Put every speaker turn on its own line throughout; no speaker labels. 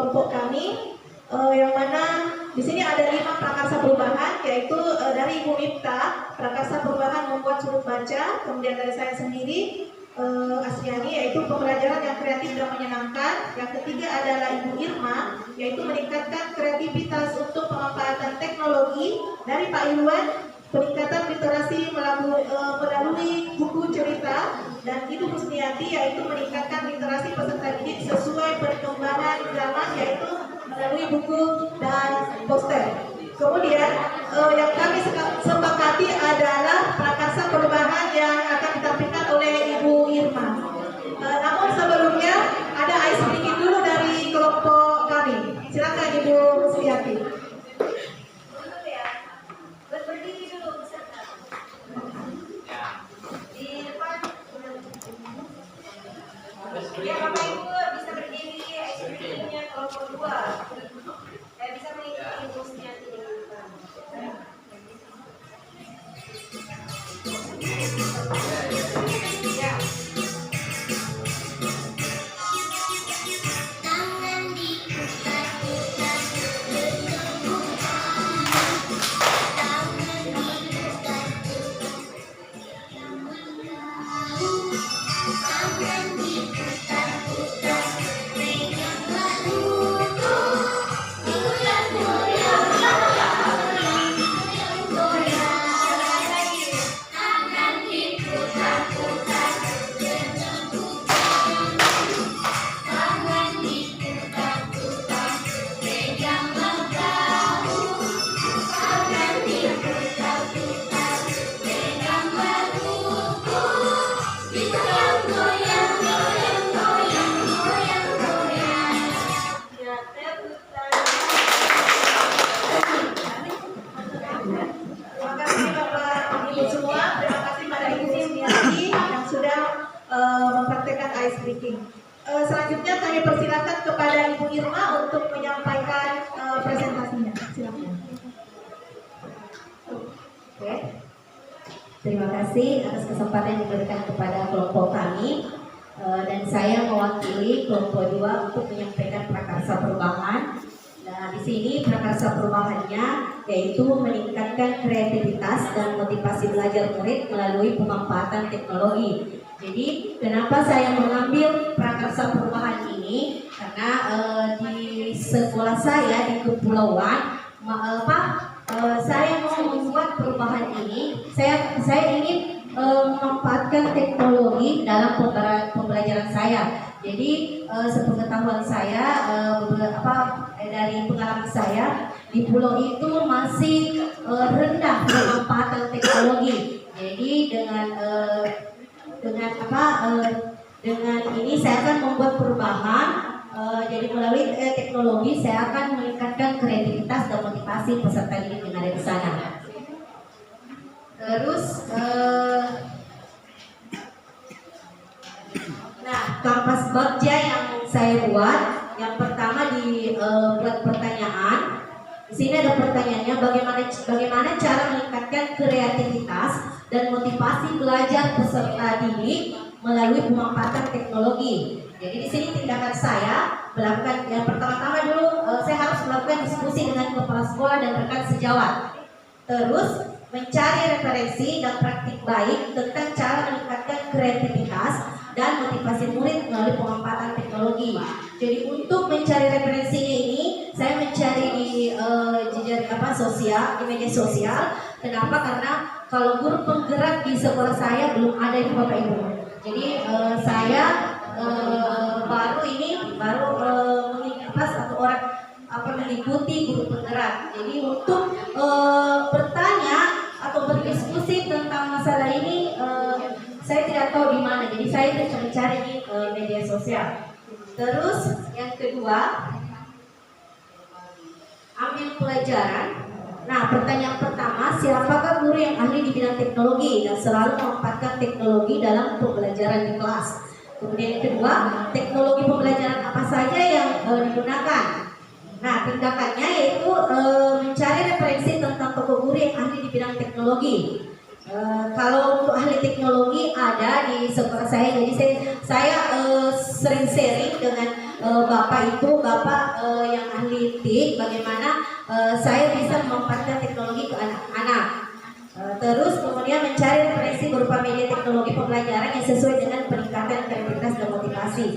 kelompok kami, yang mana di sini ada 5 prakarsa perubahan, yaitu dari Ibu Mipta, prakarsa perubahan membuat sudut baca, kemudian dari saya sendiri, Asriani, yaitu pembelajaran yang kreatif dan menyenangkan. Yang ketiga adalah Ibu Irma, yaitu meningkatkan kreativitas untuk pemanfaatan teknologi. Dari Pak Irwan, peningkatan literasi melalui buku cerita. Dan Ibu Husniati, yaitu meningkatkan literasi peserta didik sesuai perkembangan zaman, yaitu melalui buku dan poster. Kemudian yang kami sepakati adalah prakarsa perubahan yang akan ditampilkan oleh Ibu Irma. Namun sebelumnya ada ice breaking dulu dari kelompok kami. Silakan Ibu Husniati.
Berdiri dulu peserta. Di depan. Ya Bapak Ibu bisa berdiri, ice breakingnya kelompok 2. Bisa mengikuti Ibu Husniati.
Mempraktekkan ice breaking. Selanjutnya kami persilakan kepada Ibu Irma untuk menyampaikan presentasinya. Silakan.
Oke. Terima kasih atas kesempatan yang diberikan kepada kelompok kami, dan saya mewakili kelompok 2 untuk menyampaikan prakarsa perubahan. Nah, di sini prakarsa perubahannya yaitu meningkatkan kreativitas dan motivasi belajar murid melalui pemanfaatan teknologi. Jadi, kenapa saya mengambil prakarsa perubahan ini? Karena di sekolah saya di Kepulauan, saya mau membuat perubahan ini. Saya ingin memanfaatkan teknologi dalam pembelajaran saya. Jadi sepengetahuan saya, dari pengalaman saya, di pulau itu masih rendah pemanfaatan teknologi. Jadi dengan ini saya akan membuat perubahan. Jadi melalui teknologi saya akan meningkatkan kreativitas dan motivasi peserta didik yang ada di sana. Terus kanvas bagja yang saya buat, yang pertama buat pertanyaan. Di sini ada pertanyaannya, bagaimana cara meningkatkan kreativitas dan motivasi belajar peserta didik melalui pemanfaatan teknologi. Jadi di sini tindakan saya melakukan yang pertama-tama dulu, saya harus melakukan diskusi dengan kepala sekolah dan rekan sejawat. Terus mencari referensi dan praktik baik tentang cara meningkatkan kreativitas dan motivasi murid melalui pemanfaatan teknologi. Jadi untuk mencari referensinya ini, saya mencari di media sosial. Kenapa? Karena kalau guru penggerak di sekolah saya belum ada di Bapak Ibu. Jadi saya mengikuti guru penggerak. Jadi untuk bertanya atau berdiskusi tentang masalah ini, saya tidak tahu di mana. Jadi saya bisa mencari di media sosial. Terus yang kedua, ambil pelajaran. Nah, pertanyaan pertama, siapakah guru yang ahli di bidang teknologi dan selalu memanfaatkan teknologi dalam pembelajaran di kelas? Kemudian yang kedua, teknologi pembelajaran apa saja yang digunakan? Nah, tindakannya yaitu mencari referensi tentang tokoh guru yang ahli di bidang teknologi. Kalau untuk ahli teknologi ada di sekolah saya, jadi saya sering sharing dengan Bapak yang ahli TIK, bagaimana saya bisa memanfaatkan teknologi ke anak-anak. Terus kemudian mencari referensi berupa media teknologi pembelajaran yang sesuai dengan peningkatan kreativitas dan motivasi.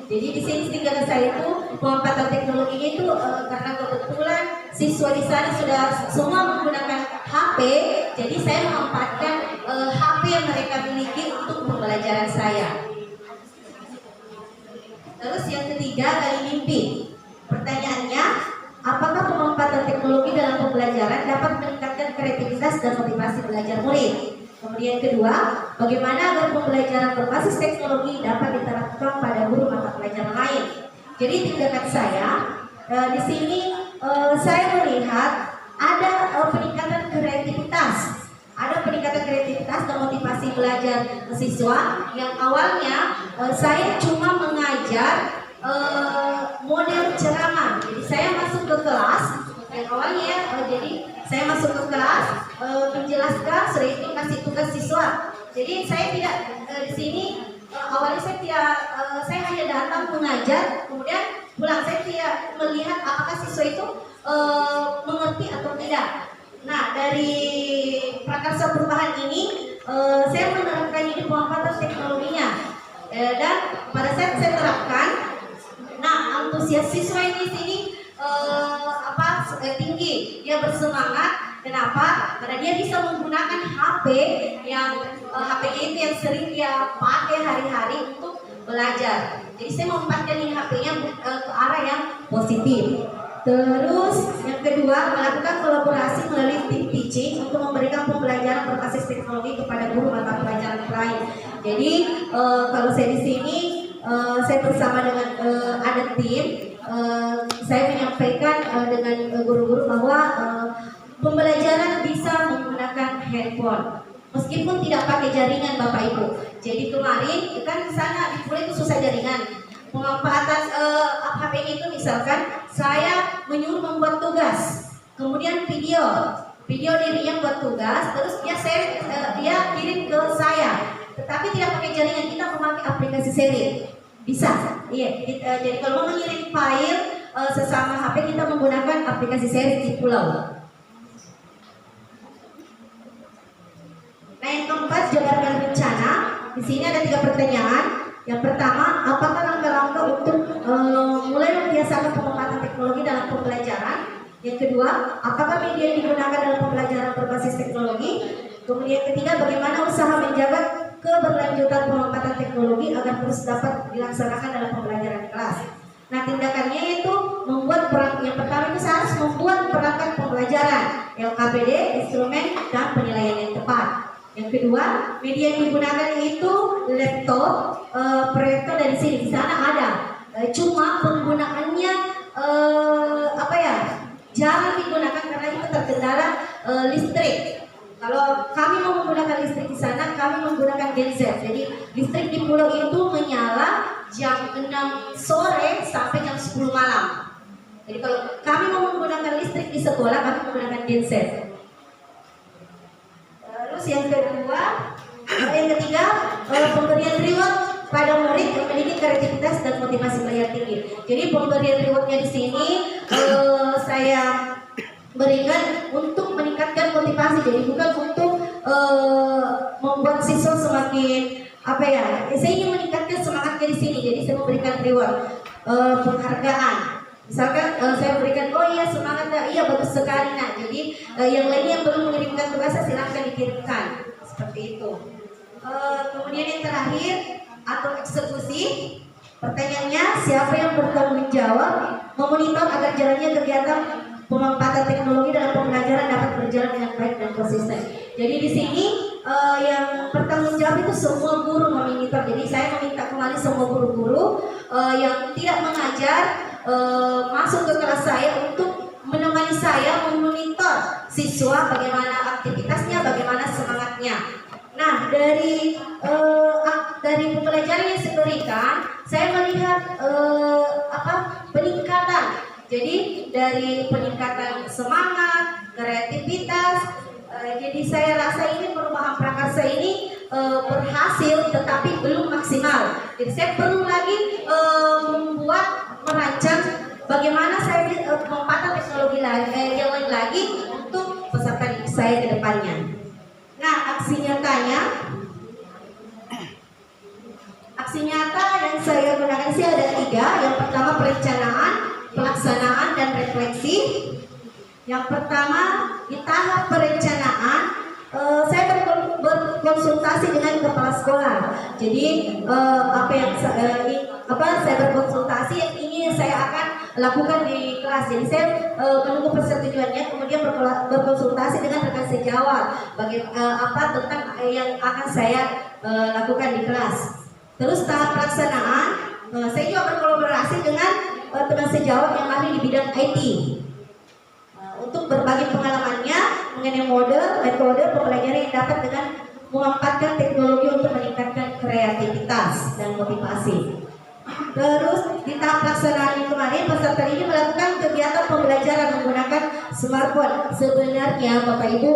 Jadi di sini tinggal saya itu pemanfaatan teknologinya itu karena kebetulan siswa di sana sudah semua menggunakan HP, jadi saya memanfaatkan HP yang mereka miliki untuk pembelajaran saya. Terus yang ketiga, gali mimpi. Pertanyaannya, apakah pemanfaatan teknologi dalam pembelajaran dapat meningkatkan kreativitas dan motivasi belajar murid? Kemudian kedua, bagaimana agar pembelajaran berbasis teknologi dapat diterapkan pada guru mata pelajaran lain? Jadi tindakan saya di sini saya melihat ada peningkatan kreativitas. Ada peningkatan kreativitas dan motivasi belajar siswa yang awalnya saya cuma mengajar model ceramah. Jadi saya masuk ke kelas yang awalnya jadi saya masuk ke kelas menjelaskan, setelah itu kasih tugas siswa. Jadi saya tidak di sini awalnya saya tidak saya hanya datang mengajar, kemudian pulang saya tidak melihat apakah siswa itu mengerti atau tidak. Nah, dari prakarsa perubahan ini saya menerapkan ini pemanfaatan teknologinya dan pada saat saya terapkan, nah antusias siswa ini di sini tinggi, dia bersemangat. Kenapa? Karena dia bisa menggunakan HP yang HP itu yang sering dia pakai hari-hari untuk belajar. Jadi saya memanfaatkan ini HP-nya ke arah yang positif. Terus yang kedua, melakukan kolaborasi melalui tim teaching untuk memberikan pembelajaran berbasis teknologi kepada guru mata pelajaran lain. Jadi kalau saya di sini saya bersama dengan ada tim, saya menyampaikan dengan guru-guru bahwa pembelajaran bisa menggunakan handphone meskipun tidak pakai jaringan Bapak Ibu. Jadi kemarin kan di sana di Pulau itu susah jaringan. Pemanfaatan HP itu misalkan saya menyuruh membuat tugas, kemudian video dirinya buat tugas, terus dia kirim ke saya, tetapi tidak pakai jaringan, kita memakai aplikasi sharing, bisa. Iya, jadi kalau mau mengirim file sesama HP kita menggunakan aplikasi sharing di pulau. Nah yang keempat, jabarkan rencana. Di sini ada 3 pertanyaan. Yang pertama, apakah langkah-langkah untuk mulai membiasakan pemanfaatan teknologi dalam pembelajaran? Yang kedua, apakah media yang digunakan dalam pembelajaran berbasis teknologi? Kemudian yang ketiga, bagaimana usaha menjaga keberlanjutan pemanfaatan teknologi agar terus dapat dilaksanakan dalam pembelajaran kelas? Nah, tindakannya itu membuat yang pertama itu harus membuat perangkat pembelajaran, LKPD, instrumen, dan penilaian yang tepat. Yang kedua, media yang digunakan itu laptop, proyektor dari sini di sana ada. Cuma penggunaannya jarang digunakan karena itu terkendala listrik. Kalau kami mau menggunakan listrik di sana, kami menggunakan genset. Jadi listrik di pulau itu menyala jam 6 sore sampai jam 10 malam. Jadi kalau kami mau menggunakan listrik di sekolah, kami menggunakan genset. Terus yang ketiga, pemberian reward pada murid yang memiliki kreativitas dan motivasi belajar tinggi. Jadi pemberian rewardnya di sini saya berikan untuk meningkatkan motivasi. Jadi bukan untuk membuat siswa semakin saya ingin meningkatkan semangatnya di sini. Jadi saya memberikan reward, penghargaan. Misalkan saya berikan, oh iya semangat, iya bagus sekali nak. Jadi yang lainnya yang belum mengirimkan tugas silahkan dikirimkan, seperti itu. Kemudian yang terakhir atau eksekusi. Pertanyaannya, siapa yang bertanggung jawab memonitor agar jalannya kegiatan pemanfaatan teknologi dalam pembelajaran dapat berjalan dengan baik dan konsisten. Jadi di sini yang bertanggung jawab itu semua guru memonitor. Jadi saya meminta kembali semua guru-guru yang tidak mengajar masuk ke kelas saya untuk menemani saya memonitor siswa bagaimana aktivitasnya, bagaimana semangatnya. Nah, dari pembelajaran yang saya berikan, saya melihat peningkatan. Jadi dari peningkatan semangat, kreativitas. Jadi saya rasa ini perubahan prakarsa ini berhasil, tetapi belum maksimal. Jadi saya perlu lagi merancang bagaimana saya memanfaatkan teknologi yang lain lagi untuk peserta didik saya ke depannya. Nah, aksi nyata yang saya gunakan sih ada 3. Yang pertama perencanaan, pelaksanaan, dan refleksi. Yang pertama di tahap perencanaan, saya berkonsultasi dengan kepala sekolah. Jadi saya berkonsultasi yang ini saya akan lakukan di kelas. Jadi saya menunggu persetujuannya, kemudian berkonsultasi dengan rekan sejawat apa tentang yang akan saya lakukan di kelas. Terus tahap pelaksanaan, saya juga berkolaborasi dengan teman sejawat yang ahli di bidang IT untuk berbagi pengalamannya mengenai metode pembelajaran yang dapat dengan memanfaatkan teknologi untuk meningkatkan kreativitas dan motivasi. Terus di tahap pelaksanaan kemarin peserta ini melakukan kegiatan pembelajaran menggunakan smartphone. Sebenarnya Bapak Ibu,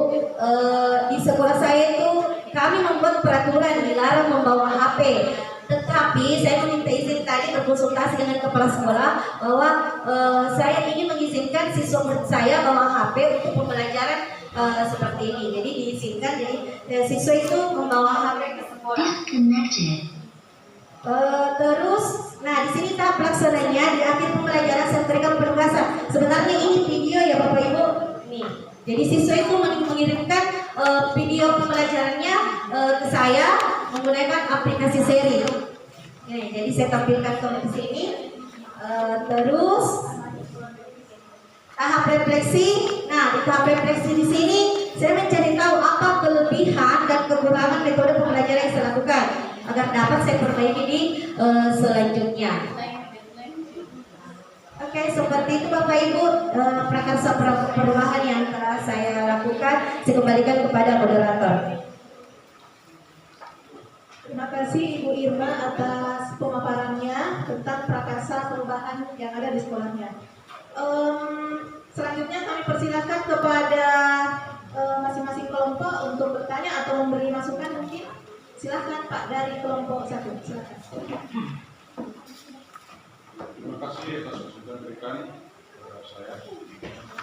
di sekolah saya itu kami membuat peraturan dilarang membawa HP. Tetapi saya meminta izin tadi berkonsultasi dengan kepala sekolah bahwa saya ingin mengizinkan siswa murid saya bawa HP untuk pembelajaran seperti ini. Jadi diizinkan, jadi siswa itu membawa HP ke sekolah. Terus, nah di sini tahap pelaksananya di akhir pembelajaran saya berikan penugasan. Sebenarnya ini video ya Bapak Ibu. Nih, jadi siswa itu mengirimkan video pembelajarannya ke saya menggunakan aplikasi seri. Jadi saya tampilkan di sini. Terus tahap refleksi. Nah, di tahap refleksi di sini saya mencari tahu apa kelebihan dan kekurangan metode pembelajaran yang saya lakukan agar dapat saya perbaiki di selanjutnya. Oke, seperti itu Bapak Ibu prakarsa perubahan yang telah saya lakukan. Saya kembalikan kepada moderator.
Terima kasih Ibu Irma atas pemaparannya tentang prakarsa perubahan yang ada di sekolahnya. Selanjutnya kami persilakan kepada masing-masing kelompok untuk bertanya atau memberi masukan mungkin. Silakan Pak dari kelompok 1. Silakan.
Terima kasih atas masukan berikan kepada saya.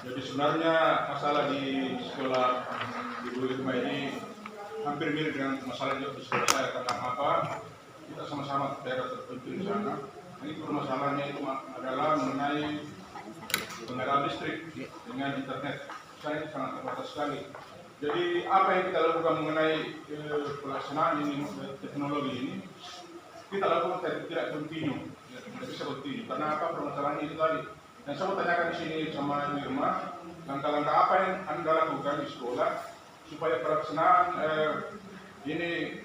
Jadi sebenarnya masalah di sekolah Ibu Irma ini hampir mirip dengan masalah di sekolah saya. Tentang apa? Kita sama-sama daerah terpencil di sana. Ini permasalahannya itu adalah mengenai penggunaan listrik dengan internet. Saya ini sangat terbatas sekali. Jadi apa yang kita lakukan mengenai pelaksanaan ini teknologi ini, kita lakukan tidak kontinu, tidak bisa kontinu. Karena apa permasalahannya itu tadi. Dan saya mau tanyakan di sini sama Ibu Irma, langkah-langkah apa yang Anda lakukan di sekolah supaya pelaksanaan ini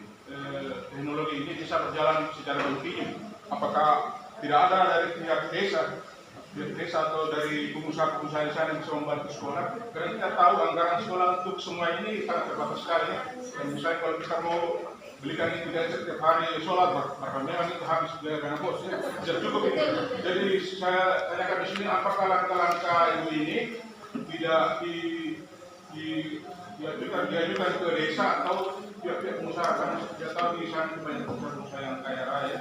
teknologi ini bisa berjalan secara kontinu. Apakah tidak ada dari pihak desa atau dari pengusaha-pengusaha di sana yang bisa membantu sekolah? Karena kita tahu anggaran sekolah untuk semua ini sangat terbatas sekali. Dan misalnya kalau kita mau belikan itu setiap hari sholat, maka memang itu habis biaya dana bos. Tidak cukup itu. Jadi saya tanyakan di sini, apakah langkah-langkah Ibu ini tidak diajukan ke desa atau pihak-pihak pengusaha? Karena kita tahu di sana banyak pengusaha yang kaya raya.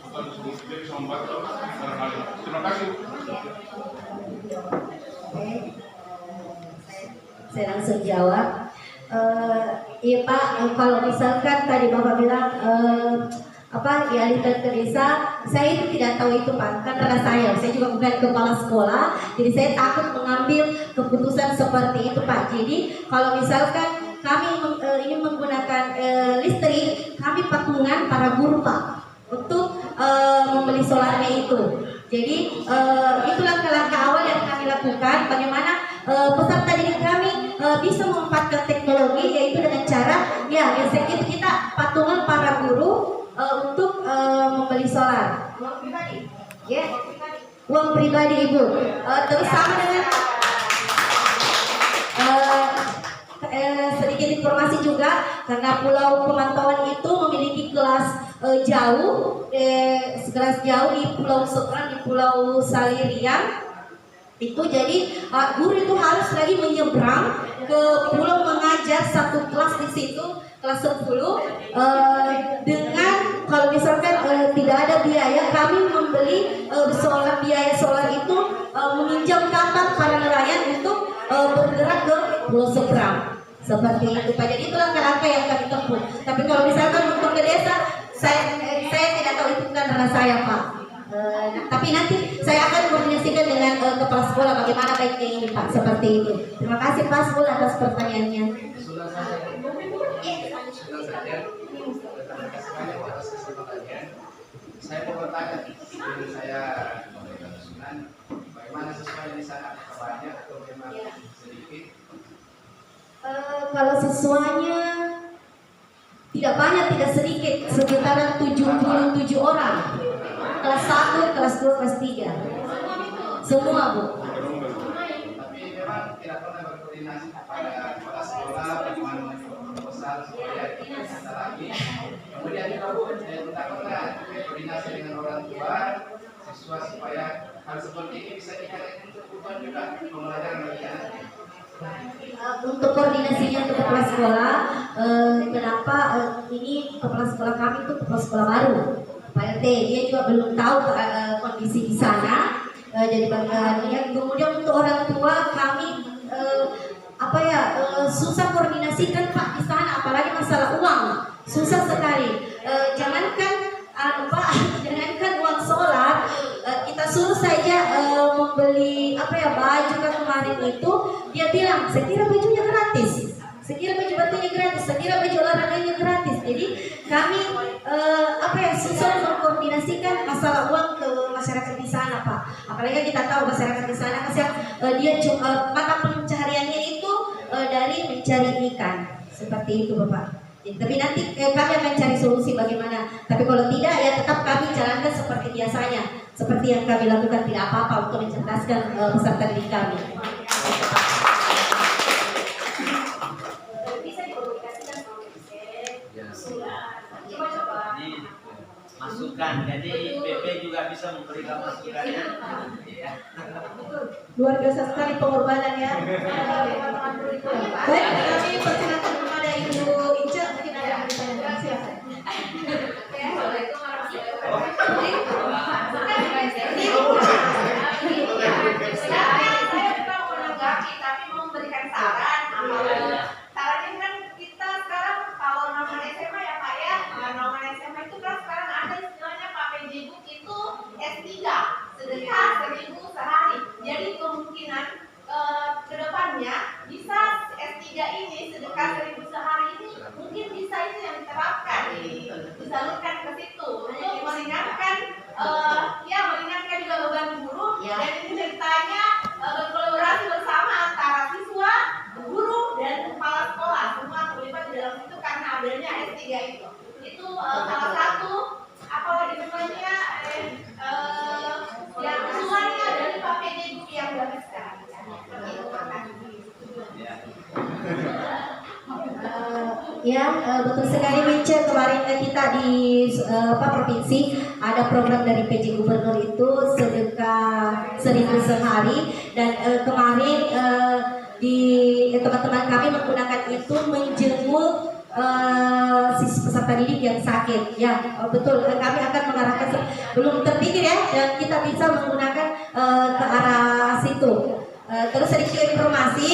Dia bisa membantu dalam hal ini. Terima kasih.
Saya langsung jawab. Iya Pak, kalau misalkan tadi Bapak bilang dialihkan ke desa, saya itu tidak tahu itu Pak, karena saya juga bukan kepala sekolah, jadi saya takut mengambil keputusan seperti itu Pak. Jadi kalau misalkan kami ingin menggunakan listrik, kami patungan para guru Pak untuk membeli solarnya itu. Jadi itu langkah-langkah awal yang kami lakukan, bagaimana peserta didik kami bisa memanfaatkan teknologi, yaitu dengan cara kita patungan para guru untuk membeli solar. Uang pribadi, uang pribadi Ibu. Terus sama dengan sedikit informasi juga, karena Pulau Pemantauan itu memiliki kelas jauh di Pulau Seberang, di Pulau Salirian itu. Jadi guru itu harus lagi menyeberang ke pulau mengajar satu kelas di situ, kelas 10 dengan kalau misalkan tidak ada biaya, kami membeli solar biaya kapal para nelayan untuk bergerak ke pulau seberang. Seperti itu Pak. Jadi itu langkah-langkah yang kami tempuh. Tapi kalau misalkan untuk ke desa, saya tidak tahu, itu bukan ranah saya Pak. Tapi nanti saya akan koordinasikan dengan kepala sekolah bagaimana baiknya ini Pak. Seperti itu. Terima kasih Pak Sul atas pertanyaannya.
Sudah saja. Terima kasih banyak atas kesempatannya. Saya mau bertanya, sebelum saya memberikan usulan, bagaimana sesuai di sana, banyak atau memang sedikit?
Kalau siswanya tidak banyak, tidak sedikit, sekitaran 77 orang. Kelas 1, kelas 2, kelas 3. Semua Bu.
Tapi memang tidak pernah berkoordinasi pada kepala sekolah, bagaimana proposal supaya kita lagi. Kemudian juga Bu, tidak pernah koordinasi dengan orang tua siswa supaya hal seperti ini bisa dikatakan untuk tujuan juga pembelajaran bagi anak.
Untuk koordinasinya untuk kepala sekolah, kenapa ini kepala sekolah kami itu kepala sekolah baru, Pak RT, dia juga belum tahu kondisi di sana. Jadi bagiannya, kemudian untuk orang tua kami susah koordinasikan Pak di sana, apalagi masalah uang susah sekali. Jangankan jangankan uang sholat, kita suruh saja membeli baju kan kemarin itu, dia bilang sekira bajunya gratis, sekira baju batunya gratis, sekira baju olahraganya gratis. Jadi kami susah mengkoordinasikan masalah uang ke masyarakat di sana Pak. Apalagi kita tahu masyarakat di sana dia mata pencahariannya itu dari mencari ikan, seperti itu Bapak. Tapi nanti kami akan cari solusi bagaimana. Tapi kalau tidak ya tetap kami jalankan seperti biasanya, seperti yang kami lakukan, tidak apa-apa untuk mencerdaskan peserta didik kami.
Bisa dikomunikasikan sama dosen. Coba.
Ini masukan, jadi PP juga bisa memberikan masukannya. Ya.
Luar biasa sekali pengorbanan ya. Baik, kami persilakan kepada Ibu Ica, mungkin ada yang bertanya. Silakan.
Saya bukan menanggapi, tapi mau memberikan saran. Sarannya kan kita sekarang kalau normal SMA ya Pak ya, normal SMA itu kan sekarang ada istilahnya Pak PJ Book itu S3, sedekah 1.000 sehari. Jadi kemungkinan kedepannya bisa S3 ini sedekah 1.000 sehari ini mungkin bisa itu yang diterapkan, disalurkan ke situ untuk meringankan meringankan juga beban guru. Dan ini ceritanya berkolaborasi bersama antara siswa, guru dan kepala sekolah, semua terlibat di dalam situ karena adanya S3 itu salah satu namanya yang usulannya dari Pak PJ Book yang bagus sekali.
Betul sekali Mince. Kemarin kita di provinsi ada program dari PJ Gubernur itu sedekah 1.000 sehari, dan kemarin di teman-teman kami menggunakan itu menjenguk peserta didik yang sakit. Betul, kami akan mengarahkan, belum terpikir dan kita bisa menggunakan ke arah situ. Terus sedikit informasi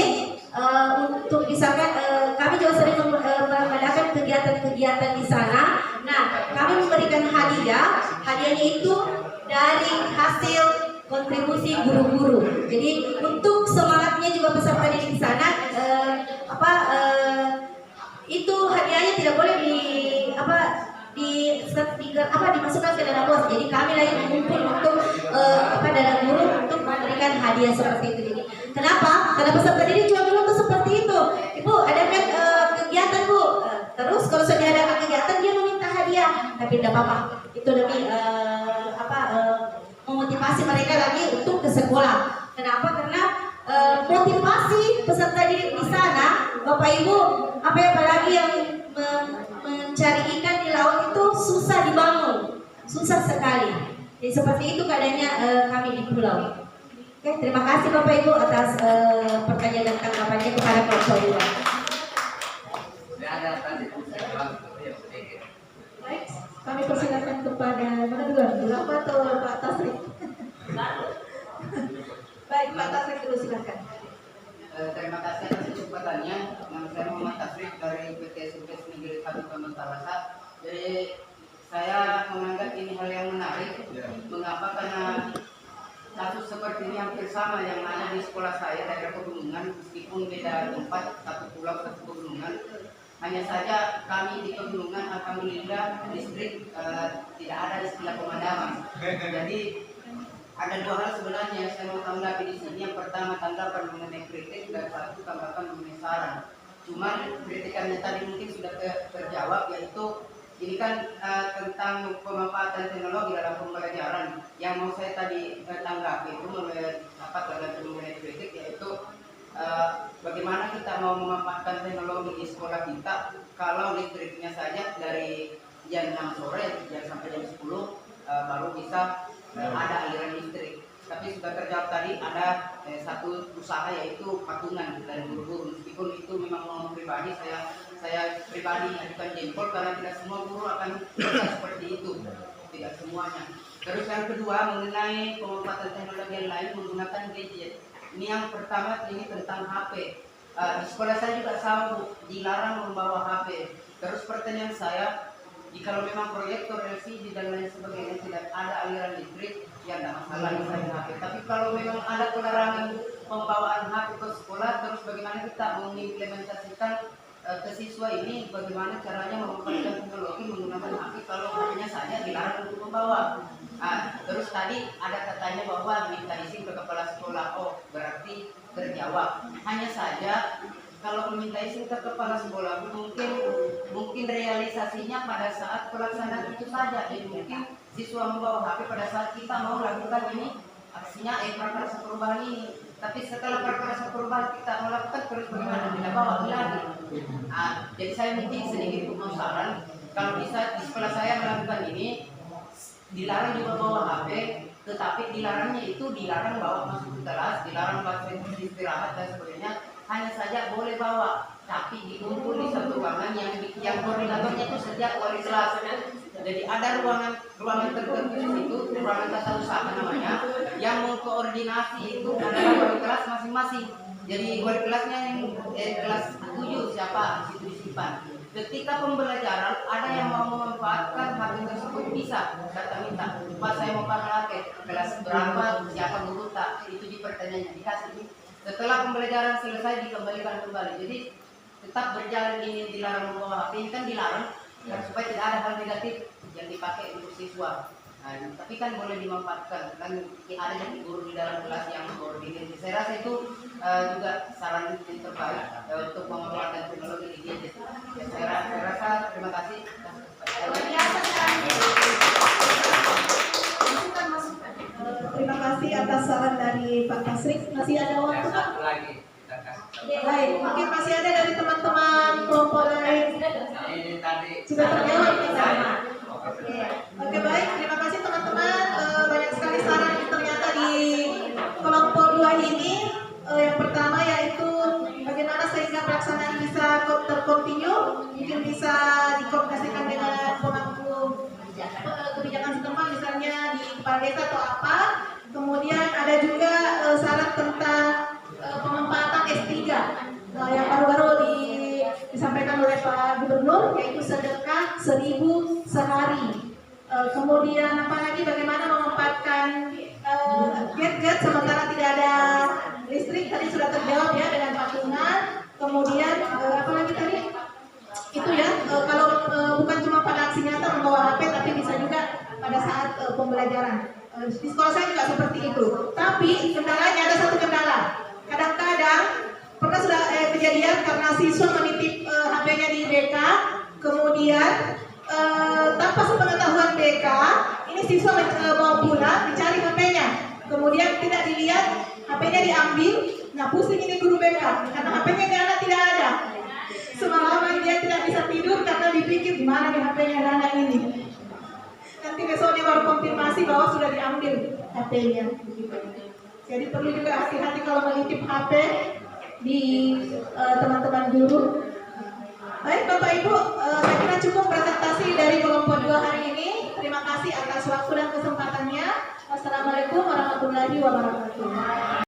untuk misalkan kami juga sering mengadakan kegiatan-kegiatan di sana. Nah, kami memberikan hadiahnya itu dari hasil kontribusi guru-guru. Jadi untuk semangatnya juga peserta didik di sana, itu hadiahnya tidak boleh dimasukkan ke dana bos. Jadi kami lagi mengumpul untuk dana guru untuk memberikan hadiah seperti itu. Jadi kenapa? Karena peserta didik juga dulu tuh seperti itu. Ibu adakan kegiatan Bu. Terus kalau sudah ada kegiatan dia meminta hadiah, tapi tidak apa-apa. Itu demi memotivasi mereka lagi untuk ke sekolah. Kenapa? Karena motivasi peserta didik di sana, Bapak Ibu, apalagi yang mencari ikan di laut itu susah dibangun, susah sekali. Jadi seperti itu keadaannya kami di pulau. Oke, terima kasih Bapak Ibu atas pertanyaan dan tanggapannya kepada kelompok 2.
Baik, kami persilakan kepada mana dulu? Apa atau Pak Tasrik? Baik, Pak Tasrik dulu, silakan.
Terima kasih atas kesempatannya. Nama saya Muhammad Tasrik dari PT Survei Negeri Kabupaten Talasa. Jadi saya menganggap ini hal yang menarik. Mengapa? Karena kasus seperti ini hampir sama yang ada di sekolah saya, daerah pegunungan, meskipun beda tempat, satu pulau satu pegunungan. Hanya saja kami di pegunungan alhamdulillah distrik tidak ada istilah pemadaman. Jadi ada dua hal sebenarnya yang saya mau tanggapi di sini. Yang pertama, tanggapan mengenai kritik, dan satu tanggapan mengenai saran. Cuman kritikannya tadi mungkin sudah terjawab, yaitu ini kan tentang pemanfaatan teknologi dalam pembelajaran. Yang mau saya tadi tanggapi itu mengenai kritik, yaitu bagaimana kita mau memanfaatkan teknologi di sekolah kita kalau listriknya saja dari jam 6 sore sampai jam 10 baru bisa ada aliran listrik. Tapi sudah terjawab tadi, ada satu usaha yaitu patungan dari guru-guru. Meskipun itu memang mau pribadi, saya pribadi ajukan jempol karena tidak semua guru akan bisa seperti itu, tidak semuanya. Terus yang kedua, mengenai pemanfaatan teknologi yang lain menggunakan gadget. Ini yang pertama, ini tentang HP. Di sekolah saya juga sama, dilarang membawa HP. Terus pertanyaan saya, jika memang proyektor LCD dan lain sebagainya tidak ada aliran listrik, ya tidak masalah misalnya HP. Tapi kalau memang ada pelarangan pembawaan HP ke sekolah, terus bagaimana kita mengimplementasikan ke siswa ini, bagaimana caranya memanfaatkan teknologi menggunakan HP kalau hanya saja dilarang untuk membawa. Terus tadi ada katanya bahwa minta izin ke kepala sekolah. Oh, berarti terjawab. Hanya saja kalau meminta izin ke kepala sekolah mungkin realisasinya pada saat pelaksanaan itu saja. Jadi mungkin siswa membawa HP pada saat kita mau lakukan ini aksinya prakarsa perubahan ini. Tapi setelah prakarsa perubahan kita melakukan, terus bagaimana tidak bawa lagi. Jadi saya mungkin sedikit saran, kalau bisa di sekolah saya melakukan ini dilarang juga bawa HP, tetapi dilarangnya itu dilarang bawa masuk ke kelas, dilarang masuk istirahat dan sebagainya. Hanya saja boleh bawa, tapi dikumpul di satu ruangan yang koordinatornya itu sejak wali kelas. Jadi ada ruangan tertentu di situ, ruangan tata usaha namanya, yang mengkoordinasi itu adalah wali kelas masing-masing. Jadi wali kelasnya yang kelas 7 siapa di situ disimpan. Ketika pembelajaran ada yang mau memanfaatkan HP tersebut bisa datang minta, Pak saya mau pakai kelas berapa, siapa guru tak, itu dipertanyaannya dikasih. Setelah pembelajaran selesai dikembalikan kembali. Jadi tetap berjalan ini, dilarang membawa HP ini kan dilarang supaya tidak ada hal negatif yang dipakai untuk siswa. Tapi kan boleh dimanfaatkan, kan ada yang guru di dalam kelas yang koordinir. Saya rasa itu juga saran yang terbaik untuk memanfaatkan teknologi di gadget. Saya rasa terima kasih.
Terima kasih atas saran dari Pak Tasrik. Masih ada waktu Pak?
Satu lagi kita kasih.
Baik, mungkin masih ada dari teman-teman kelompok lain.
Ini tadi
Sudah terjawab kita. Oke baik, terima kasih teman-teman. Banyak sekali saran yang ternyata di kelompok 2 ini. Yang pertama yaitu bagaimana sehingga pelaksanaan bisa terkontinu, mungkin bisa dikoordinasikan dengan pemangku kebijakan setempat, misalnya di kepala desa atau apa. Kemudian ada juga saran tentang pemanfaatan S3 yang baru-baru disampaikan oleh Pak Gubernur, yaitu sedekah 1000 sehari. Kemudian apa lagi, bagaimana memanfaatkan gadget sementara tidak ada listrik, tadi sudah terjawab ya dengan patungan. Kemudian apa lagi tadi? Itu ya, kalau bukan cuma pada aksi nyata membawa HP, tapi bisa juga pada saat pembelajaran. Di sekolah saya juga seperti itu. Tapi kendalanya ada satu kendala. Kadang-kadang pernah sudah kejadian karena siswa menitip HP-nya di BK, kemudian tanpa sepengetahuan BK, ini siswa mau pulang dicari HP-nya, kemudian tidak dilihat, HP-nya diambil. Nah pusing ini guru BK karena HP-nya di anak tidak ada. Semalaman dia tidak bisa tidur karena dipikir gimana nih HP-nya anak ini. Nanti besoknya baru konfirmasi bahwa sudah diambil HP-nya. Jadi perlu juga hati-hati kalau menitip HP di teman-teman guru. Baik Bapak Ibu, saya kira cukup presentasi dari kelompok 2 hari ini. Terima kasih atas waktu dan kesempatannya. Wassalamualaikum warahmatullahi wabarakatuh.